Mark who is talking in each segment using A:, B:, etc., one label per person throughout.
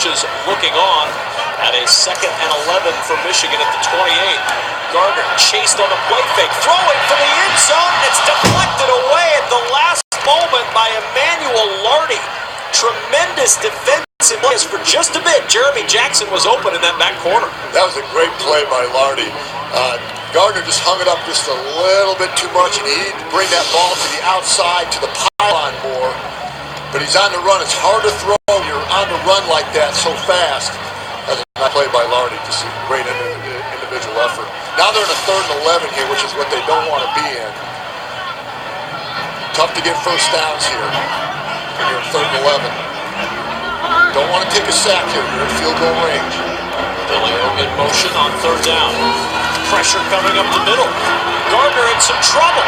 A: coaches looking on at a 2nd and 11 for Michigan at the 28. Gardner chased on the play fake, throwing for the end zone. It's deflected away at the last moment by Emmanuel Lardy. Tremendous defensive plays for just a bit. Jeremy Jackson was open in that back corner.
B: That was a great play by Lardy. Gardner just hung it up just a little bit too much, and he needed to bring that ball to the outside, to the pylon more. But he's on the run. It's hard to throw. You're on the run like that so fast. That's a nice play by Lardy. Just a great individual effort. Now they're in a 3rd and 11 here, which is what they don't want to be in. Tough to get first downs here when you're in 3rd and 11. Don't want to take a sack here. You're in field goal range.
A: DeLeo in motion on 3rd down. Pressure coming up the middle. Gardner in some trouble.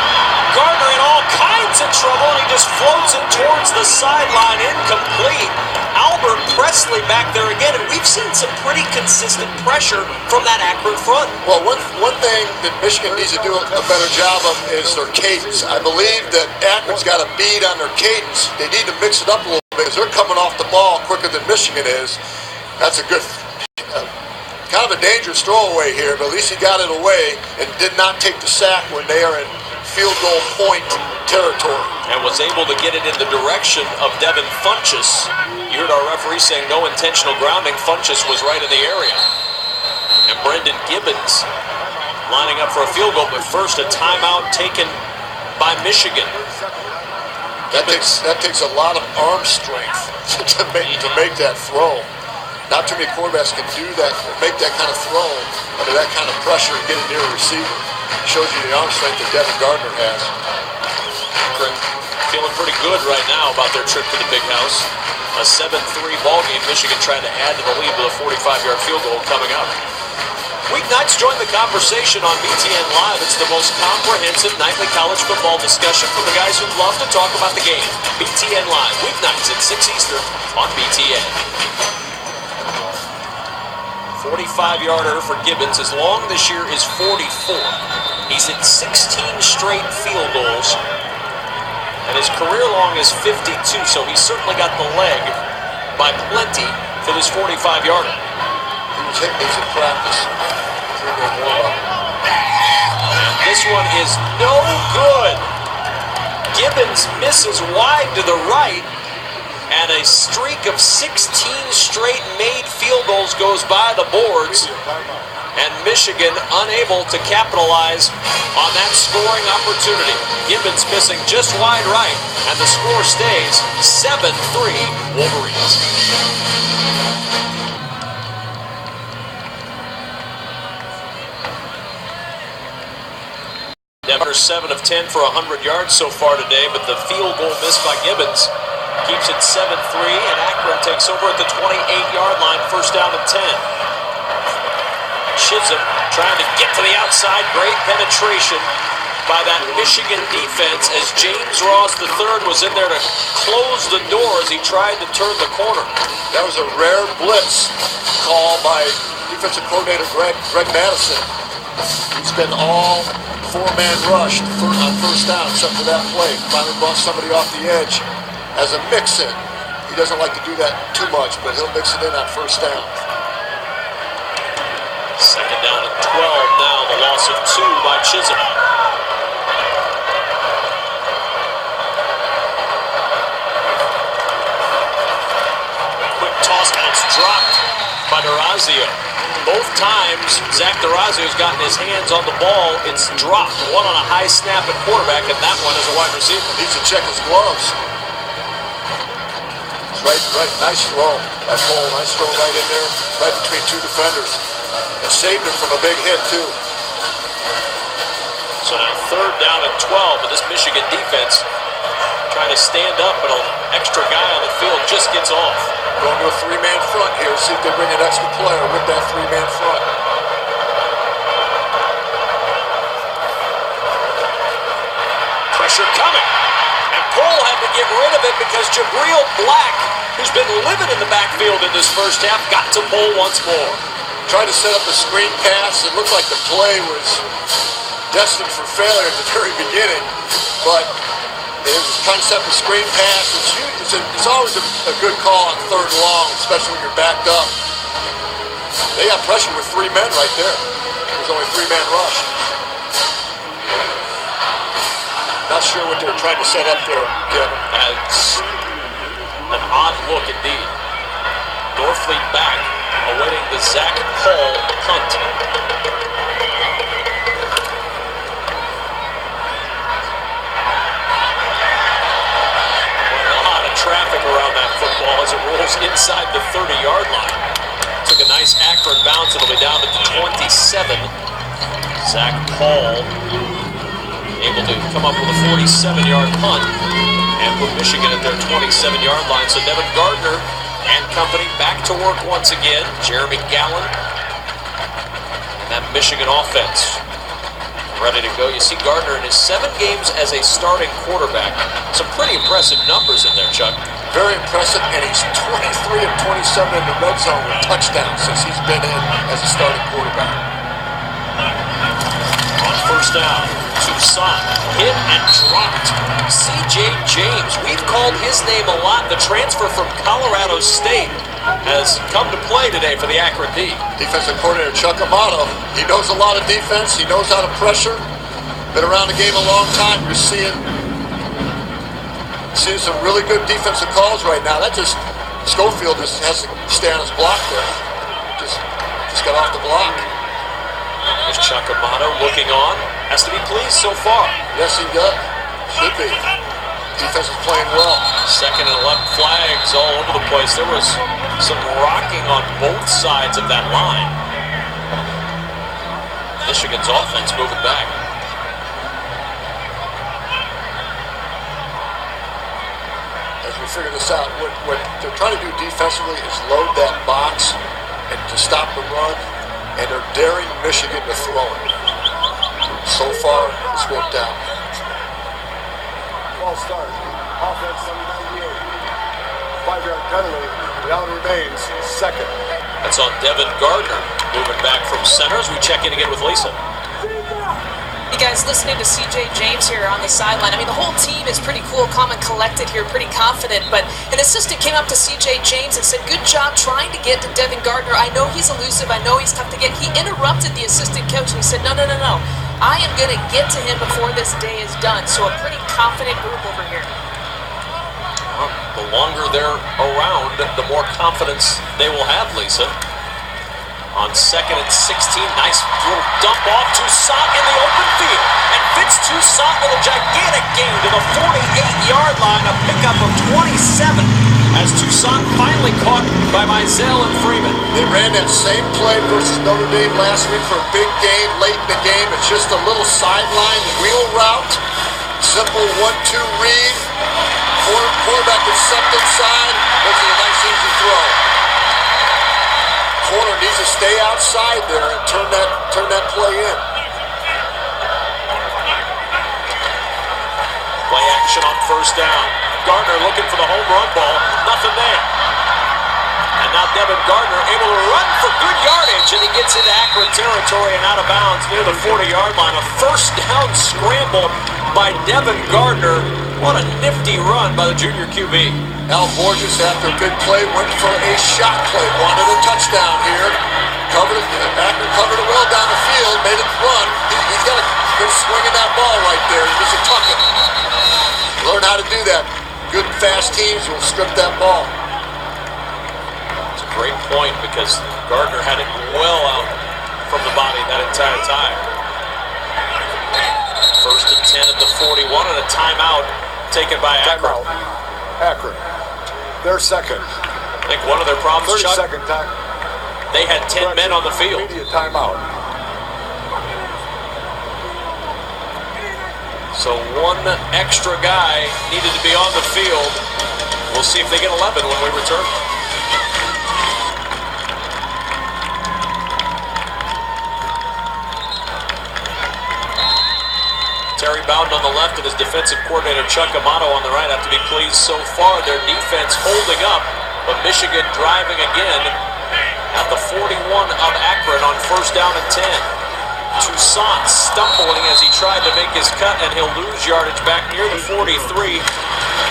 A: Gardner in all kinds of trouble, and he just floats it towards the sideline, incomplete. Albert Presley back there again, and we've seen some pretty consistent pressure from that Akron front.
B: Well, one thing that Michigan needs to do a better job of is their cadence. I believe that Akron's got a bead on their cadence. They need to mix it up a little bit because they're coming off the ball quicker than Michigan is. That's a good... kind of a dangerous throwaway here, but at least he got it away and did not take the sack when they are in field goal point territory.
A: And was able to get it in the direction of Devin Funchess. You heard our referee saying no intentional grounding. Funchess was right in the area. And Brendan Gibbons lining up for a field goal, but first a timeout taken by Michigan.
B: That takes a lot of arm strength to make that throw. Not too many quarterbacks can do that, make that kind of throw under that kind of pressure and get it near a receiver. Shows you the arm strength that Devin Gardner has.
A: Feeling pretty good right now about their trip to the Big House. A 7-3 ball game. Michigan trying to add to the lead with a 45-yard field goal coming up. Weeknights, join the conversation on BTN Live. It's the most comprehensive nightly college football discussion from the guys who love to talk about the game. BTN Live, weeknights at 6 Eastern on BTN. 45-yarder for Gibbons. His long this year is 44. He's hit 16 straight field goals, and his career long is 52, so he's certainly got the leg by plenty for this 45-yarder.
B: He was hitting these in practice.
A: And this one is no good. Gibbons misses wide to the right, and a streak of 16 straight made field goals goes by the boards, and Michigan unable to capitalize on that scoring opportunity. Gibbons missing just wide right, and the score stays 7-3 Wolverines. Denver 7 of 10 for 100 yards so far today, but the field goal missed by Gibbons keeps it 7-3, and Akron takes over at the 28-yard line, first down and 10. Chisholm trying to get to the outside. Great penetration by that Michigan defense as James Ross III was in there to close the door as he tried to turn the corner.
B: That was a rare blitz call by defensive coordinator Greg Madison. He spent all four-man rush on first down except for that play. Finally brought somebody off the edge as a mix-in. He doesn't like to do that too much, but he'll mix it in on first down.
A: Second down and 12 now, the loss of 2 by Chisholm. Quick toss, and it's dropped by D'Orazio. Both times Zach D'Orazio's gotten his hands on the ball, it's dropped. One on a high snap at quarterback, and that one as a wide receiver.
B: Needs to check his gloves. Right, nice throw by Cole. Nice throw right in there, right between 2 defenders. And saved him from a big hit, too.
A: So now third down and 12, but this Michigan defense trying to stand up, but an extra guy on the field just gets off.
B: Going to a 3-man front here. See if they bring an extra player with that 3-man front.
A: Pressure coming. And Cole had to get rid of it because Jabril Black, who's been living in the backfield in this first half, got to pull once more.
B: Tried to set up a screen pass. It looked like the play was destined for failure at the very beginning, but It was trying to set up a screen pass. It's always a good call on third and long, especially when you're backed up. They got pressure with 3 men right there. It was only a 3-man rush. Not sure what they were trying to set up there, Kevin.
A: That's an odd look indeed. Norfleet back, awaiting the Zach Paul punt. A lot of traffic around that football as it rolls inside the 30-yard line. Took a nice Akron bounce. It'll be down to the 27. Zach Paul able to come up with a 47-yard punt and put Michigan at their 27-yard line. So Devin Gardner and company back to work once again. Jeremy Gallen and that Michigan offense ready to go. You see Gardner in his 7 games as a starting quarterback. Some pretty impressive numbers in there, Chuck.
B: Very impressive, and he's 23 of 27 in the red zone with touchdowns since he's been in as a starting quarterback.
A: On first down, Toussaint hit and dropped. C.J. James, we've called his name a lot. The transfer from Colorado State has come to play today for the Akron D.
B: Defensive coordinator Chuck Amato, he knows a lot of defense. He knows how to pressure. Been around the game a long time. You're seeing some really good defensive calls right now. That just, Schofield just has to stay on his block there. Just got off the block.
A: There's Chuck Amato looking on. Has to be pleased so far.
B: Yes, he does. Should be. Defense is playing well.
A: 2nd and 11 flags all over the place. There was some rocking on both sides of that line. Michigan's offense moving back.
B: As we figure this out, what they're trying to do defensively is load that box and to stop the run, and they're daring Michigan to throw it. So far, it's worked out.
C: Ball start. Offense number 98. 5-yard penalty. Down remains 2nd.
A: That's on Devin Gardner. Moving back from center as we check in again with Lisa.
D: You guys listening to C.J. James here on the sideline. I mean, the whole team is pretty cool, calm and collected here, pretty confident. But an assistant came up to C.J. James and said, good job trying to get to Devin Gardner. I know he's elusive. I know he's tough to get. He interrupted the assistant coach and he said, no. I am going to get to him before this day is done. So a pretty confident group over here.
A: The longer they're around, the more confidence they will have, Lisa. On 2nd and 16, nice little dump off. Toussaint in the open field. And Fitz Toussaint with a gigantic gain to the 48-yard line, a pickup of 27 as Toussaint finally caught by Mizell and Freeman.
B: They ran that same play versus Notre Dame last week for a big gain late in the game. It's just a little sideline wheel route. Simple 1-2 read. Quarterback is stepped inside. This is a nice easy throw. Corner needs to stay outside there and turn that play in.
A: Play action on first down. Gardner looking for the home run ball. Nothing there. And now Devin Gardner able to run for good yardage, and he gets into Akron territory and out of bounds near the 40-yard line. A first down scramble by Devin Gardner. What a nifty run by the junior QB.
B: Al Borges, after a big play, went for a shot play. Wanted a touchdown here. Akron covered it well down the field, made it run. He's got a good swing in that ball right there. He just tuck it. Learn how to do that. Good, fast teams will strip that ball.
A: It's a great point because Gardner had it well out from the body that entire time. 1st and 10 at the 41 and a timeout taken by Akron.
C: Akron. They're 2nd.
A: I think one of their problems, Chuck,
C: 32nd time.
A: they had 10 men on the field.
C: Immediate timeout.
A: So one extra guy needed to be on the field. We'll see if they get 11 when we return. Terry Bowden on the left and his defensive coordinator Chuck Amato on the right have to be pleased so far. Their defense holding up, but Michigan driving again at the 41 of Akron on 1st down and 10. Toussaint stumbling as he tried to make his cut, and he'll lose yardage back near the 43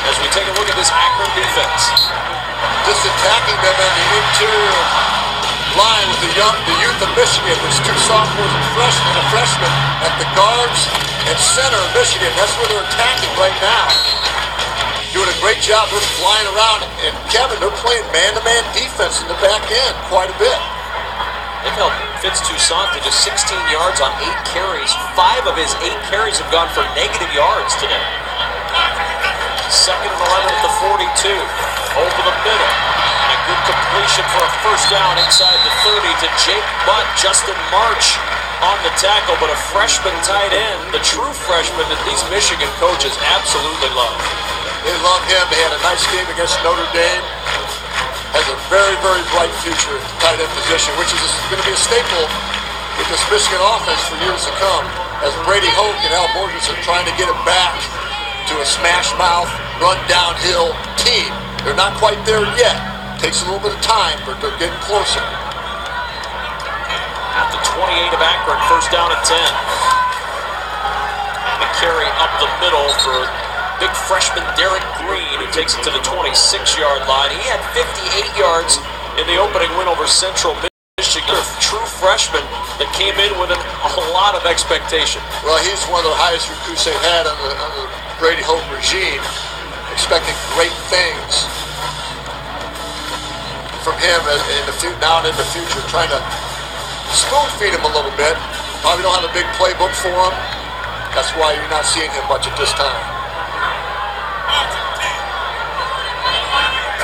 A: as we take a look at this Akron defense.
B: Just attacking them in the interior line with the youth of Michigan. There's 2 sophomores and a freshman at the guards and center of Michigan. That's where they're attacking right now. Doing a great job. They're flying around. And Kevin, they're playing man-to-man defense in the back end quite a bit.
A: They've held Fitz Toussaint to just 16 yards on 8 carries. 5 of his 8 carries have gone for negative yards today. 2nd and 11 at the 42. Over the middle. And a good completion for a first down inside the 30 to Jake Butt. Justin March on the tackle, but a freshman tight end, the true freshman that these Michigan coaches absolutely love.
B: They love him. They had a nice game against Notre Dame. Has a very, very bright future at the tight end position, which is going to be a staple with this Michigan offense for years to come. As Brady Hoke and Al Borges are trying to get it back to a smash mouth, run downhill team. They're not quite there yet. Takes a little bit of time, but they're getting closer.
A: At the 28 of Akron, first down at 10. And a carry up the middle for big freshman Derek Green, who takes it to the 26-yard line. He had 58 yards in the opening win over Central Michigan. A true freshman that came in with a lot of expectation.
B: Well, he's one of the highest recruits they've had under the Brady Hoke regime. Expecting great things from him now and in the future. Trying to spoon feed him a little bit. Probably don't have a big playbook for him. That's why you're not seeing him much at this time.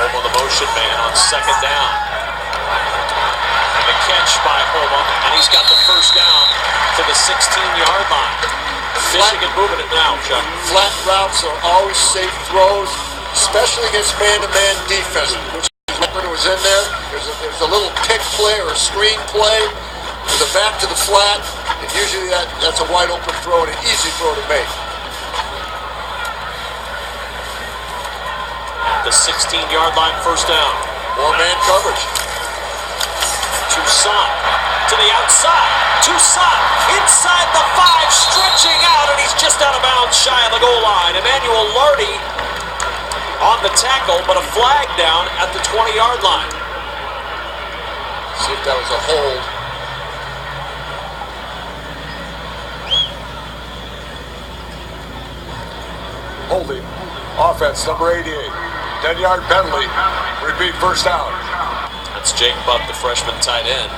A: Homa the motion man on 2nd down. And the catch by Homa, and he's got the first down to the 16-yard line. Michigan moving it now, Chuck.
B: Flat routes are always safe throws, especially against man-to-man defense, which when it was in there, there's a little pick play or a screen play with the back to the flat, and usually that's a wide open throw and an easy throw to make.
A: The 16-yard line, first down.
B: More man coverage.
A: Toussaint to the outside. Toussaint inside the 5, stretching out, and he's just out of bounds shy of the goal line. Emmanuel Lardy on the tackle, but a flag down at the 20-yard line.
B: See if that was a hold.
C: Holding. Offense, number 88. 10-yard penalty. Repeat first down.
A: That's Jake Butt, the freshman tight end,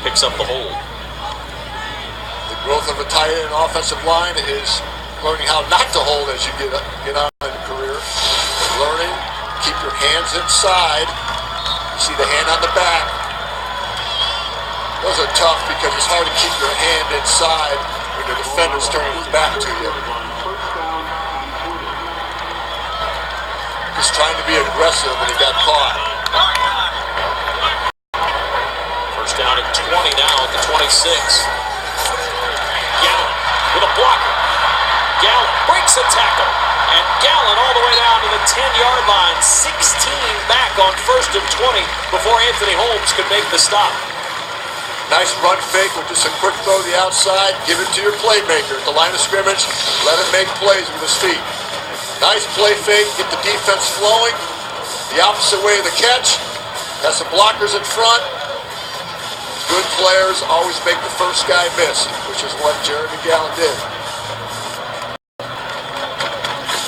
A: picks up the hold.
B: The growth of a tight end offensive line is learning how not to hold as you get on in your career. Learning, keep your hands inside. You see the hand on the back. Those are tough because it's hard to keep your hand inside when the defender's turning his back to you. Just trying to be aggressive, and he got caught.
A: First down at 20 now at the 26. Gallen with a blocker. Gallen breaks a tackle. And Gallen all the way down to the 10-yard line. 16 back on 1st and 20 before Anthony Holmes could make the stop.
B: Nice run fake with just a quick throw to the outside. Give it to your playmaker at the line of scrimmage. Let him make plays with his feet. Nice play fake, get the defense flowing. The opposite way of the catch. Got some blockers in front. Good players always make the first guy miss, which is what Jeremy Gallen did.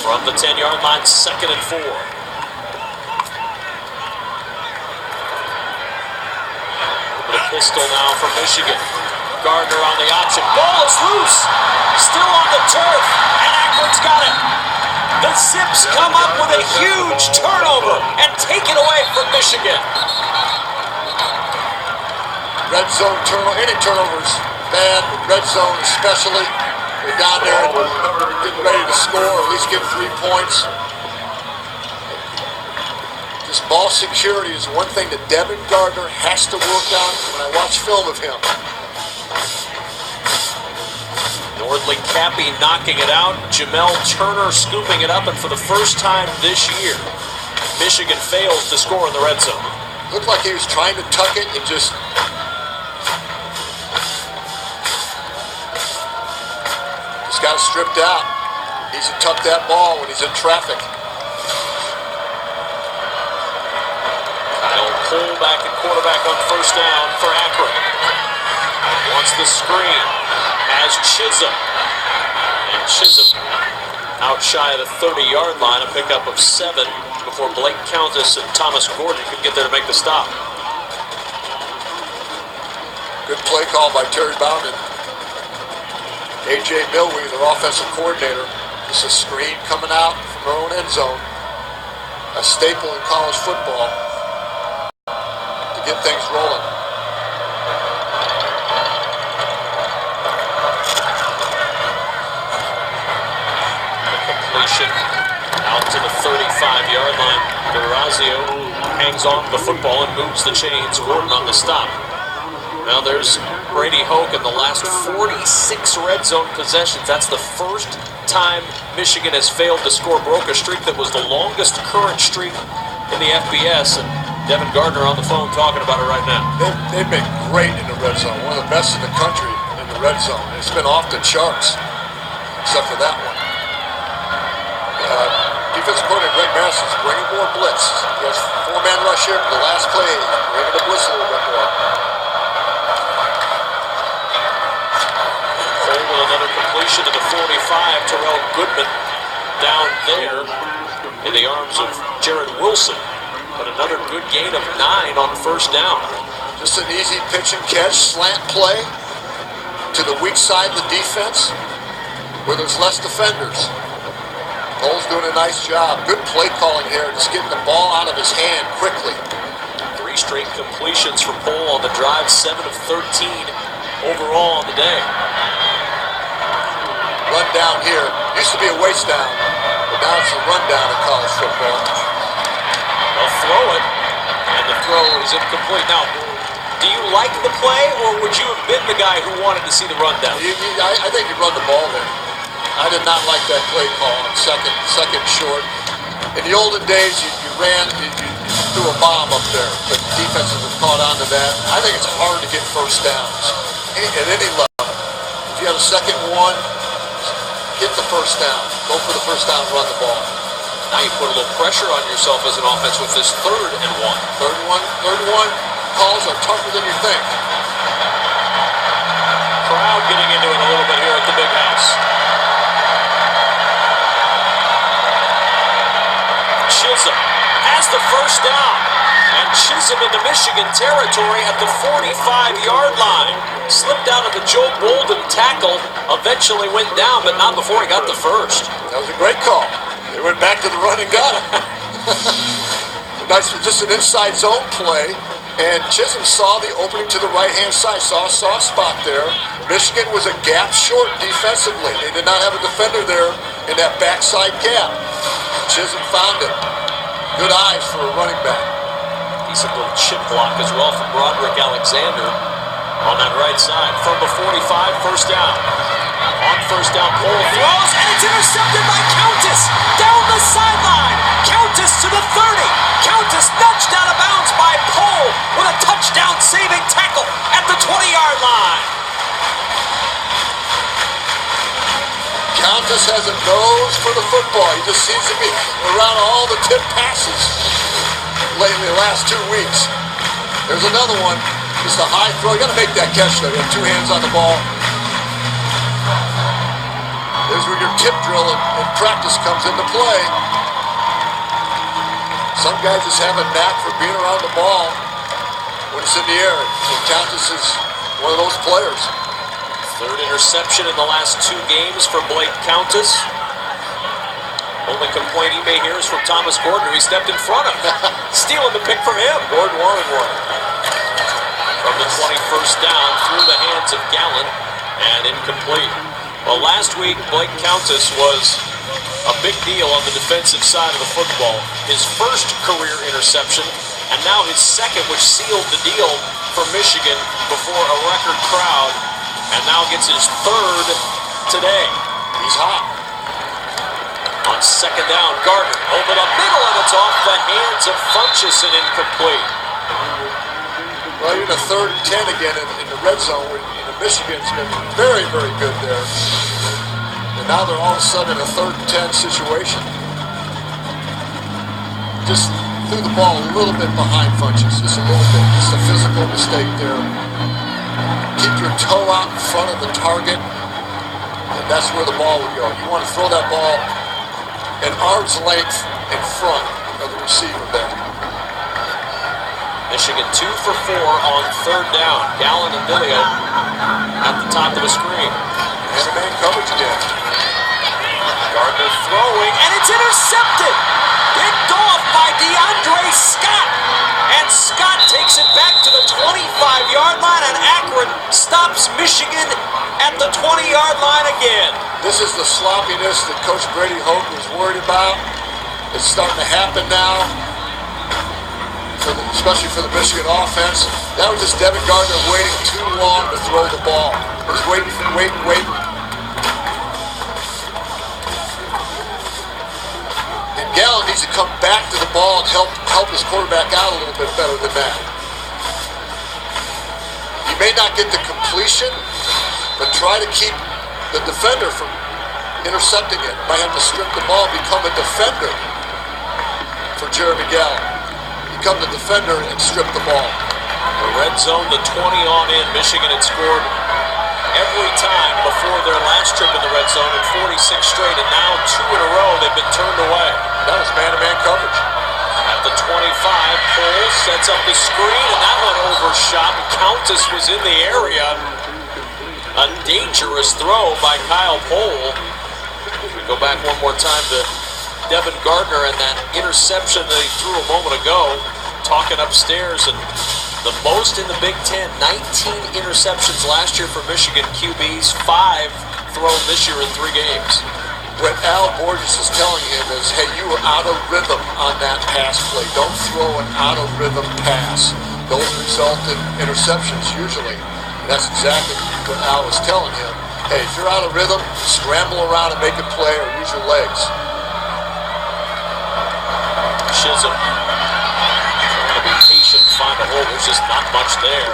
A: From the 10-yard line, 2nd and 4. With a pistol now for Michigan. Gardner on the option. Ball is loose. Still on the turf, and Akron's got it. The Zips come up with a huge turnover and take it away from Michigan.
B: Red zone turnover, any turnovers bad, but red zone especially. They're down there getting ready to score, or at least get 3 points. This ball security is one thing that Devin Gardner has to work on when I watch film of him.
A: Nordley Cappy knocking it out. Jamel Turner scooping it up, and for the first time this year, Michigan fails to score in the red zone.
B: Looked like he was trying to tuck it and just got it stripped out. He's to tuck that ball when he's in traffic.
A: Kyle Cole back at quarterback on first down for Akron. Wants the screen. Has Chisholm. And Chisholm out shy of the 30-yard line. A pickup of 7 before Blake Countess and Thomas Gordon could get there to make the stop.
B: Good play call by Terry Bowden. A.J. Milwee, their offensive coordinator. This is a screen coming out from their own end zone. A staple in college football to get things rolling.
A: The completion out to the 35-yard line. Durazio hangs on to the football and moves the chains. Gordon on the stop. Now there's Brady Hoke in the last 46 red zone possessions. That's the first time Michigan has failed to score. Broke a streak that was the longest current streak in the FBS. And Devin Gardner on the phone talking about it right now.
B: They've been great in the red zone. One of the best in the country in the red zone. It's been off the charts, except for that one. Defensive coordinator Greg Madison's bringing more blitz. He has 4-man rush here for the last play. Bringing the blitz a little bit more.
A: Another completion to the 45. Terrell Goodman down there in the arms of Jared Wilson. But another good gain of 9 on first down.
B: Just an easy pitch and catch, slant play to the weak side of the defense where there's less defenders. Cole's doing a nice job. Good play calling here, just getting the ball out of his hand quickly.
A: 3 straight completions for Cole on the drive, 7 of 13 overall on the day.
B: Run down here. Used to be a waste down, but now it's a run down in college football.
A: They'll throw it, and the throw is incomplete. Now, do you like the play, or would you have been the guy who wanted to see the run down?
B: I think you run the ball there. I did not like that play call on second short. In the olden days, you threw a bomb up there, but defenses have caught on to that. I think it's hard to get first downs at any level. If you have a second one, get the first down. Go for the first down, run the ball.
A: Now you put a little pressure on yourself as an offense with this 3rd and 1.
B: Third one calls are tougher than you think.
A: Crowd getting into it a little bit here at the Big House. Chisholm has the first down. And Chisholm into Michigan territory at the 45-yard line. Slipped out of the Joe Bolden tackle. Eventually went down, but not before he got the first.
B: That was a great call. They went back to the run and got him. Nice, just an inside zone play. And Chisholm saw the opening to the right-hand side. Saw a soft spot there. Michigan was a gap short defensively. They did not have a defender there in that backside gap. Chisholm found it. Good eyes for a running back.
A: Decent little chip block as well from Broderick Alexander on that right side. From the 45, first down. On first down, Cole throws, and it's intercepted by Countess down the sideline. Countess to the 30. Countess nudged out of bounds by Cole with a touchdown-saving tackle at the 20-yard line.
B: Countess has a nose for the football. He just seems to be around all the tip passes lately, the last 2 weeks. There's another one. Just a high throw. You got to make that catch, though. You have 2 hands on the ball. There's where your tip drill in practice comes into play. Some guys just have a knack for being around the ball when it's in the air. And Countess is one of those players.
A: 3rd interception in the last 2 games for Blake Countess. Only complaint he may hear is from Thomas Gordon, who he stepped in front of. Stealing the pick from him.
B: Gordon wanted one.
A: From the 21st down, through the hands of Gallen, and incomplete. Well, last week, Blake Countess was a big deal on the defensive side of the football. His first career interception, and now his second, which sealed the deal for Michigan before a record crowd, and now gets his 3rd today.
B: He's hot.
A: On second down, Gardner over the middle, and it's off the hands of Funchess and incomplete.
B: Well, you're in the 3rd and 10 again in the red zone. Michigan's been very, very good there. And Now they're all of a sudden in a 3rd and 10 situation. Just threw the ball a little bit behind Funches, just a little bit. Just a physical mistake there. Keep your toe out in front of the target, and that's where the ball would go. You want to throw that ball an arm's length in front of the receiver there.
A: Michigan 2 for 4 on 3rd down. Gallen and Dilio at the top of the screen.
B: And man coverage again.
A: Gardner throwing, and it's intercepted. Picked off by DeAndre Scott. And Scott takes it back to the 25-yard line, and Akron stops Michigan at the 20-yard line again.
B: This is the sloppiness that Coach Brady Hoke was worried about. It's starting to happen now, especially for the Michigan offense. That was just Devin Gardner waiting too long to throw the ball. He was waiting. And Gallen needs to come back to the ball and help his quarterback out a little bit better than that. He may not get the completion, but try to keep the defender from intercepting it. Might have to strip the ball, become a defender for Jeremy Gallen. Become the defender and strip the ball.
A: The red zone, the 20 on in. Michigan had scored every time before their last trip in the red zone in 46 straight, and now 2 in a row they've been turned away.
B: That was man-to-man coverage.
A: At the 25, Cole sets up the screen, and that one overshot. Countess was in the area. A dangerous throw by Kyle Pohl. We go back one more time to Devin Gardner and that interception that he threw a moment ago. Talking upstairs, and the most in the Big Ten. 19 interceptions last year for Michigan QBs. 5 thrown this year in 3 games.
B: What Al Borges is telling him is, hey, you were out of rhythm on that pass play. Don't throw an out-of-rhythm pass. Those result in interceptions usually. And that's exactly what Al was telling him. Hey, if you're out of rhythm, scramble around and make a play or use your legs.
A: Chisholm trying to be patient, find a hole. There's just not much there.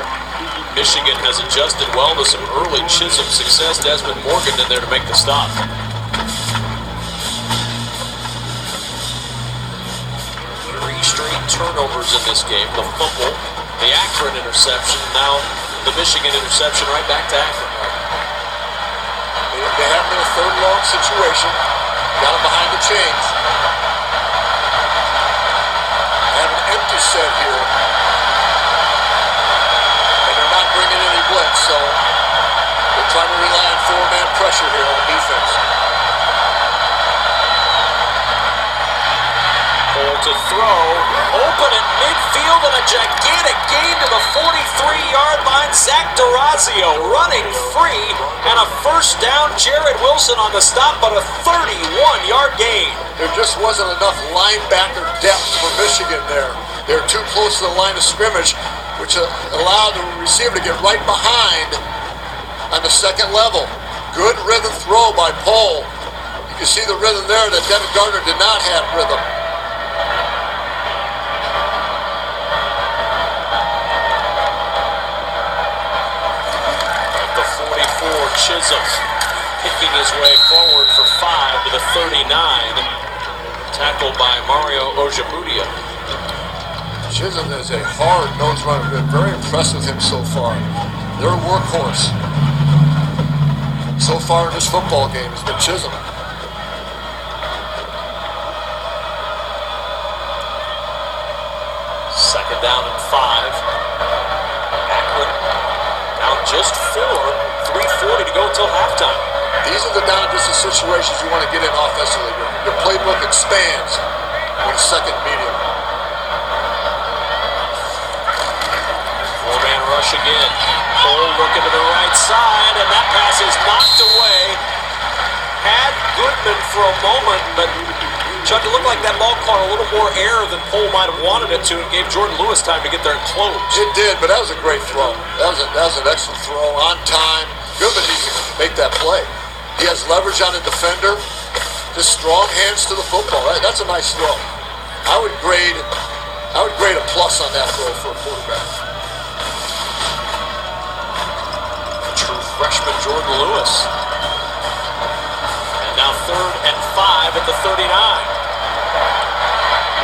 A: Michigan has adjusted well to some early Chisholm success. Desmond Morgan in there to make the stop. 3 straight turnovers in this game. The fumble, the Akron interception, now the Michigan interception right back to Akron.
B: They have been in a 3rd and long situation. Got him behind the chains. Have an empty set here. And they're not bringing any blitz, so they're trying to rely on 4-man pressure here on defense.
A: Cole to throw, open at midfield, and a gigantic gain to the 43-yard line. Zach DeRazio running free, and a 1st down. Jared Wilson on the stop, but a 31-yard gain.
B: There just wasn't enough linebacker depth for Michigan there. They were too close to the line of scrimmage, which allowed the receiver to get right behind on the 2nd level. Good rhythm throw by Pohl. You can see the rhythm there that Devin Gardner did not have rhythm.
A: At the 44, Chisholm picking his way forward for 5 to the 39. Tackled by Mario Ojemudia.
B: Chisholm is a hard nose runner. Been very impressed with him so far. They're a workhorse. So far in this football game has been Chisholm.
A: 2nd down and 5. Akron down just 4. 3:40 to go until halftime.
B: These are the down distance situations you want to get in offensively. Your playbook expands with 2nd medium.
A: 4-man rush again. Cole looking to the right side, and that pass is knocked away. Had Goodman for a moment, but Chuck, it looked like that ball caught a little more air than Pohl might have wanted it to, and gave Jordan Lewis time to get there and close.
B: It did, but that was a great throw. That was an excellent throw on time. Goodman needs to make that play. He has leverage on the defender. Just strong hands to the football. That's a nice throw. I would grade a plus on that throw for a quarterback.
A: True freshman Jordan Lewis. And 3rd and 5 at the 39.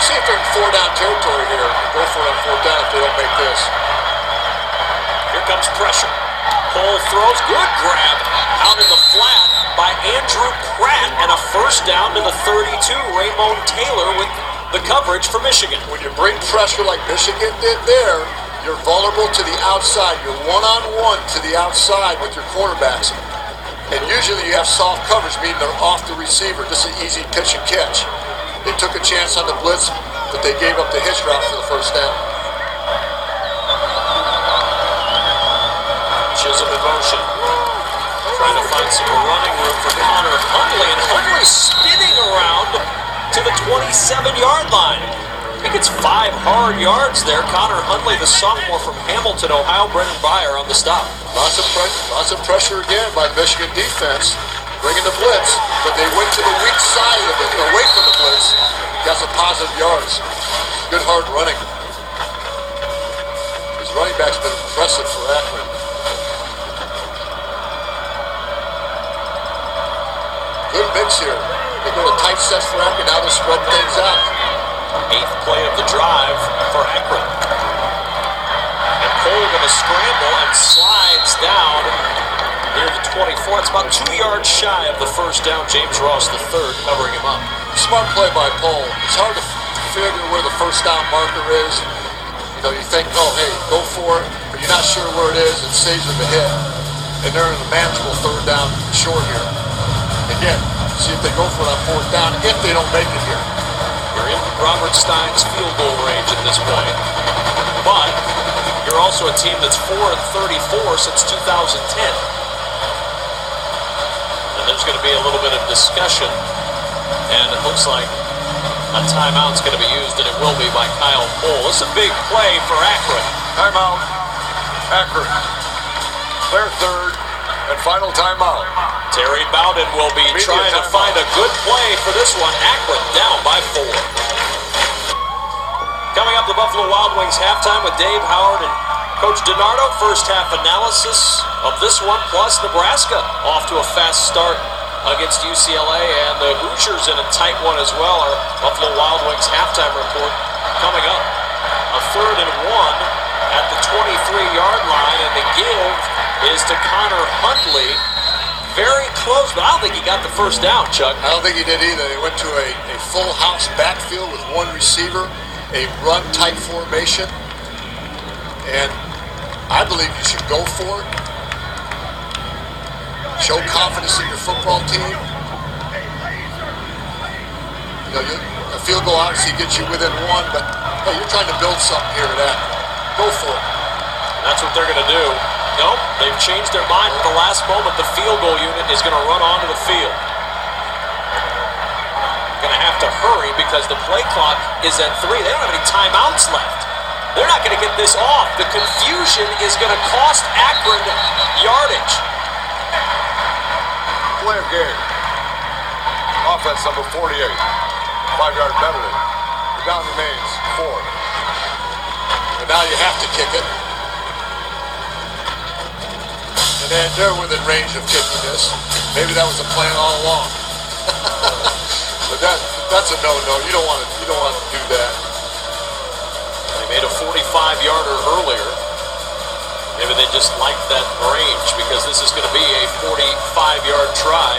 B: See if they're in 4-down territory here. Go for it on 4th down if they don't make this.
A: Here comes pressure. Cole throws. Good grab out in the flat by Andrew Pratt, and a 1st down to the 32. Raymond Taylor with the coverage for Michigan.
B: When you bring pressure like Michigan did there, you're vulnerable to the outside. You're one-on-one to the outside with your quarterbacks. And usually you have soft coverage, meaning they're off the receiver. Just an easy pitch and catch. They took a chance on the blitz, but they gave up the hitch route for the 1st down.
A: Chisholm in motion. Trying to find some running room for Connor Hundley, and Hundley spinning around to the 27-yard line. I think it's 5 hard yards there. Connor Hundley, the sophomore from Hamilton, Ohio. Brendan Byer on the stop.
B: Lots of pressure again by the Michigan defense, bringing the blitz, but they went to the weak side of it, away from the blitz. Got some positive yards. Good hard running. His running back's been impressive for Akron. Good mix here. They go to tight sets for Akron, now they're spreading things out.
A: 8th play of the drive for Akron. And Cole going to scramble and slides down near the 24. It's about 2 yards shy of the 1st down. James Ross III covering him up.
B: Smart play by Paul. It's hard to figure where the 1st down marker is. You know, you think, oh, hey, go for it, but you're not sure where it is. It saves them a hit. And they're in a manageable 3rd down short here. Again, see if they go for it on 4th down, if they don't make it here.
A: You're in Robert Stein's field goal range at this point. But you're also a team that's 4-34 since 2010. And there's going to be a little bit of discussion. And it looks like a timeout's going to be used, and it will be by Kyle Cole. This is a big play for Akron.
C: Timeout. Akron. Their 3rd and final timeout.
A: Terry Bowden will be trying to find a good play for this one. Akron down by 4. Coming up, the Buffalo Wild Wings halftime with Dave Howard and Coach DiNardo. First half analysis of this one, plus Nebraska off to a fast start against UCLA, and the Hoosiers in a tight one as well. Our Buffalo Wild Wings halftime report coming up. A 3rd and 1 at the 23-yard line, and the give is to Connor Hundley. Very close, but I don't think he got the 1st down, Chuck.
B: I don't think he did either. They went to a full house backfield with 1 receiver, a run-type formation, and I believe you should go for it. Show confidence in your football team. You know, a field goal obviously gets you within 1, but hey, you're trying to build something here at Akron. Go for it.
A: And that's what they're going to do. Nope, they've changed their mind at the last moment. The field goal unit is going to run onto the field. Going to have to hurry because the play clock is at 3. They don't have any timeouts left. They're not going to get this off. The confusion is going to cost Akron yardage.
C: Play of game. Offense number 48. 5-yard penalty. The down remains 4.
B: And now you have to kick it. And they're within range of kicking this. Maybe that was the plan all along. But that's a no-no. You don't want to do that.
A: They made a 45-yarder earlier. Maybe they just liked that range because this is going to be a 45-yard try.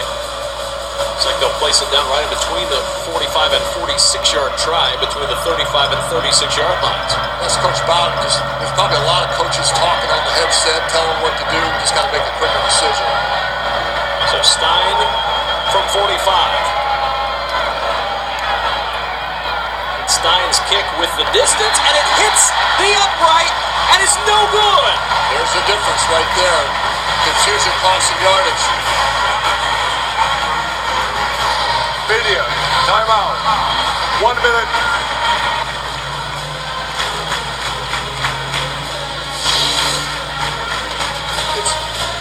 A: Looks like they'll place it down right in between the 45 and 46-yard try, between the 35 and 36-yard lines.
B: That's Coach Bowden. There's probably a lot of coaches talking on the headset, telling them what to do. Just got to make a quicker decision.
A: So Stein from 45. And Stein's kick with the distance, and it hits the upright, and it's no good.
B: There's the difference right there. Confusion costing yardage.
C: Media, timeout. 1 minute.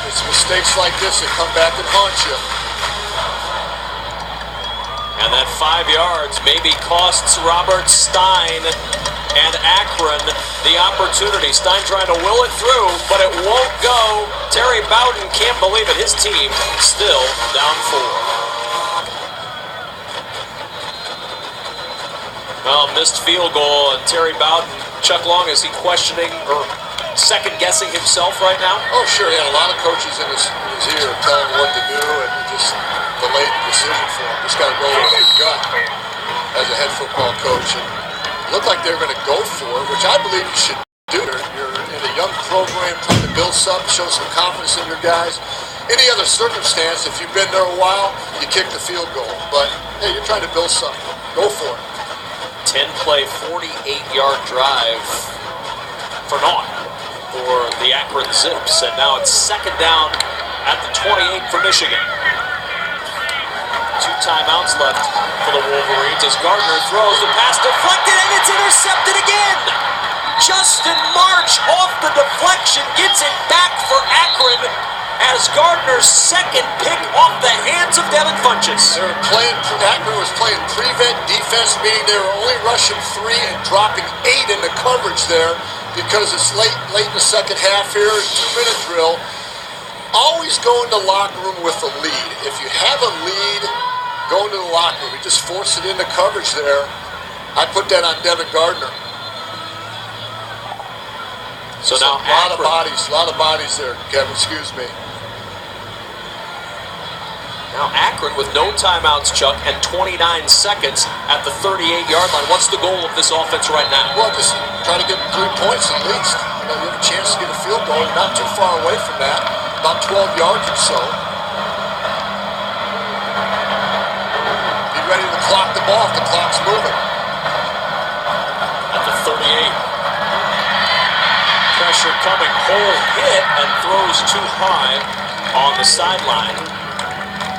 B: It's mistakes like this that come back and haunt you.
A: And that 5 yards maybe costs Robert Stein and Akron the opportunity. Stein trying to will it through, but it won't go. Terry Bowden can't believe it. His team still down 4. Well, missed field goal, and Terry Bowden, Chuck Long, is he questioning or second-guessing himself right now?
B: Oh, sure. He had a lot of coaches in his ear telling him what to do, and it just delayed the decision for him. Just got to roll with your gut as a head football coach. And it looked like they were going to go for it, which I believe you should do. You're in a young program trying to build something, show some confidence in your guys. Any other circumstance, if you've been there a while, you kick the field goal. But, hey, you're trying to build something. Go for it.
A: 10-play, 48-yard drive for naught for the Akron Zips. And now it's second down at the 28 for Michigan. 2 timeouts left for the Wolverines as Gardner throws. The pass deflected, and it's intercepted again. Justin March off the deflection gets it back for Akron as Gardner's second pick off the hands of Devin Funchess.
B: Akron was playing prevent defense, meaning they were only rushing 3 and dropping 8 in the coverage there because it's late in the second half here, 2-minute drill. Always go in the locker room with a lead. If you have a lead, go into the locker room. You just force it into coverage there. I put that on Devin Gardner.
A: So now
B: a lot of bodies there, Kevin, excuse me.
A: Now Akron with no timeouts, Chuck, and 29 seconds at the 38-yard line. What's the goal of this offense right now?
B: Well, just try to get 3 points at least. You have a chance to get a field goal. You're not too far away from that, about 12 yards or so. Be ready to clock the ball if the clock's moving.
A: At the 38. Pressure coming, Hole hit and throws too high on the sideline.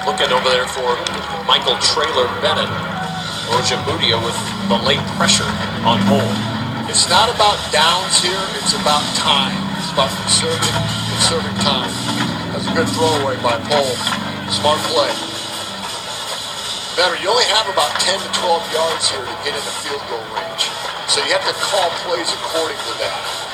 A: Looking over there for Michael Traylor Bennett. Ojemudia with the late pressure on Hole.
B: It's not about downs here, it's about time. It's about conserving time. That's a good throwaway by Pole. Smart play. Remember, you only have about 10 to 12 yards here to get into field goal range. So you have to call plays according to that.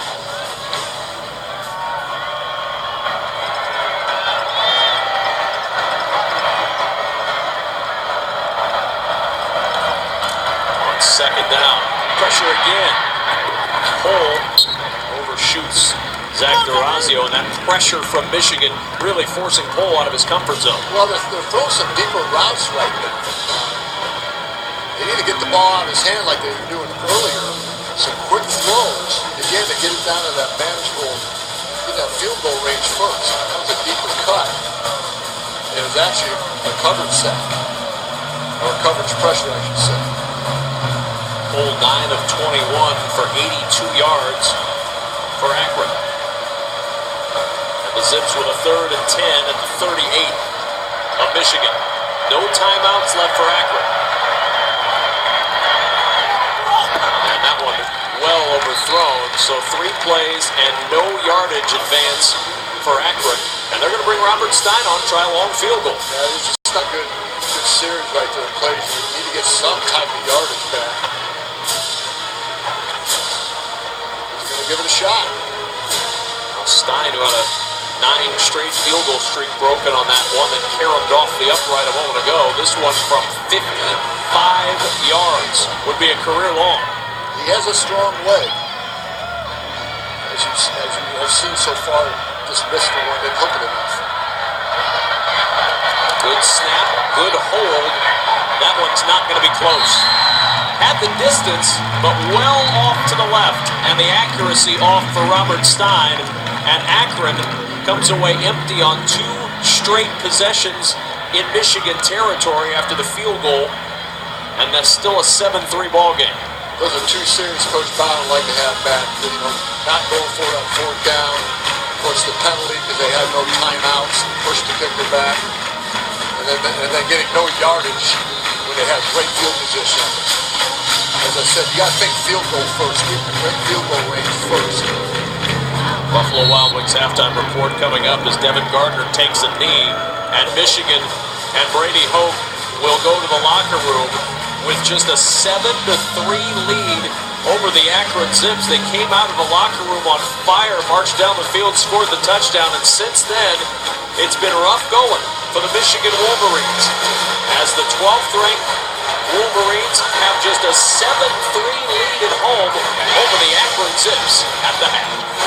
A: Second down. Pressure again. Hole overshoots Zach D'Orazio, and that pressure from Michigan really forcing Hole out of his comfort zone.
B: Well, they're throwing some deeper routes right now. They need to get the ball out of his hand like they were doing earlier. Some quick throws, again, to get it down to that manageable, get that field goal range first. That was a deeper cut. It was actually a coverage sack, or coverage pressure, I should say.
A: Hole 9 of 21 for 82 yards for Akron. And the Zips with a 3rd and 10 at the 38 of Michigan. No timeouts left for Akron. And that one well overthrown. So 3 plays and no yardage advance for Akron. And they're going to bring Robert Stein on, try a long field goal.
B: Yeah, it's just not good series right there. Plays. You need to get some type of yardage back. Give it a shot.
A: Stein, who had a 9 straight field goal streak broken on that one that caromed off the upright a moment ago. This one from 55 yards would be a career long.
B: He has a strong leg. As you have seen so far, just missed the one, didn't hook it enough.
A: Good snap, good hold. That one's not going to be close. Had the distance, but well off to the left, and the accuracy off for Robert Stein, and Akron comes away empty on 2 straight possessions in Michigan territory after the field goal, and that's still a 7-3 ball game.
B: Those are 2 series Coach Bowden like to have back. Not going for it on 4th down, force the penalty because they had no timeouts, push the kicker back, and then getting no yardage when they had great field position. As I said, you got to think field goal first. Get the great field goal range first.
A: Buffalo Wild Wings halftime report coming up as Devin Gardner takes a knee, and Michigan and Brady Hoke will go to the locker room with just a 7-3 lead over the Akron Zips. They came out of the locker room on fire, marched down the field, scored the touchdown, and since then, it's been rough going for the Michigan Wolverines as the 12th ranked Wolverines have just a 7-3 lead at home over the Akron Zips at the half.